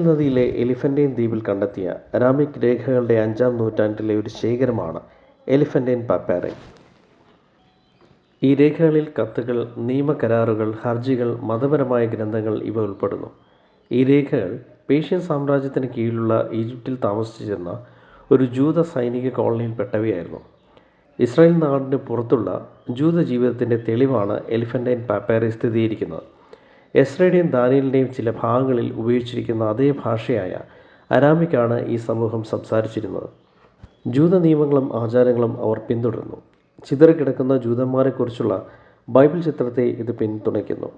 നദിയിലെ എലിഫന്റൈൻ ദ്വീപിൽ കണ്ടെത്തിയ അരാമിക് രേഖകളുടെ 5-ാം നൂറ്റാണ്ടിലെ ഒരു ശേഖരമാണ് എലിഫന്റൈൻ പാപ്പൈറി. ഈ രേഖകളിൽ കത്തുകൾ, നിയമകരാറുകൾ, ഹർജികൾ, മതപരമായ ഗ്രന്ഥങ്ങൾ ഇവ ഉൾപ്പെടുന്നു. ഈ രേഖകൾ പേർഷ്യൻ സാമ്രാജ്യത്തിന് കീഴിലുള്ള ഈജിപ്തിൽ താമസിച്ചിരുന്ന ഒരു ജൂത സൈനിക കോളനിയിൽപ്പെട്ടവയായിരുന്നു. ഇസ്രായേൽ നാടിന് പുറത്തുള്ള ജൂത ജീവിതത്തിൻ്റെ തെളിവാണ് എലിഫന്റൈൻ പാപ്പൈറി സ്ഥിരീകരിക്കുന്നത്. എസ്രയുടെയും ദാനിയേലിൻ്റെയും ചില ഭാഗങ്ങളിൽ ഉപയോഗിച്ചിരിക്കുന്ന അതേ ഭാഷയായ അരാമിക്കാണ് ഈ സമൂഹം സംസാരിച്ചിരുന്നത്. ജൂത നിയമങ്ങളും ആചാരങ്ങളും അവർ പിന്തുടർന്നു. ചിതറിക്കിടക്കുന്ന ജൂതന്മാരെക്കുറിച്ചുള്ള ബൈബിൾ ചിത്രത്തെ ഇത് പിന്തുണയ്ക്കുന്നു.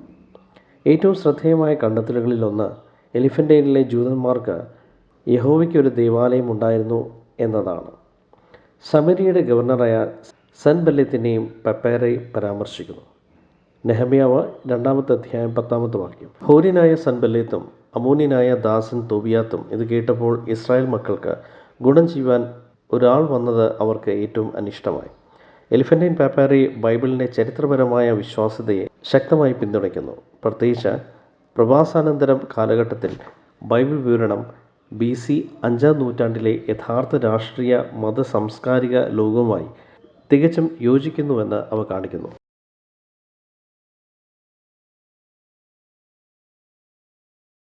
ഏറ്റവും ശ്രദ്ധേയമായ കണ്ടെത്തലുകളിലൊന്ന് എലിഫന്റൈനിലെ ജൂതന്മാർക്ക് യഹോവയ്ക്ക് ഒരു ദേവാലയം ഉണ്ടായിരുന്നു എന്നതാണ്. സമരിയയുടെ ഗവർണറായ സൻബല്ലത്തിനെയും പാപ്പൈറി പരാമർശിക്കുന്നു. നെഹമ്യാവ് 2-ാമത്തെ അധ്യായം 10-ാമത്തെ വാക്യം. ഹോര്യനായ സൻബല്ലത്തും അമ്മോന്യനായ ദാസൻ തോബിയാത്തും ഇത് കേട്ടപ്പോൾ ഇസ്രായേൽ മക്കൾക്ക് ഗുണം ചെയ്യുവാൻ ഒരാൾ വന്നത് അവർക്ക് ഏറ്റവും അനിഷ്ടമായി. എലിഫന്റൈൻ പാപ്പൈറി ബൈബിളിൻ്റെ ചരിത്രപരമായ വിശ്വാസ്യതയെ ശക്തമായി പിന്തുണയ്ക്കുന്നു. പ്രത്യേകിച്ച് പ്രവാസാനന്തരം കാലഘട്ടത്തിൽ ബൈബിൾ വിവരണം BC 5-ാം നൂറ്റാണ്ടിലെ യഥാർത്ഥ രാഷ്ട്രീയ, മത, സാംസ്കാരിക ലോകവുമായി തികച്ചും യോജിക്കുന്നുവെന്ന് അവ കാണിക്കുന്നു.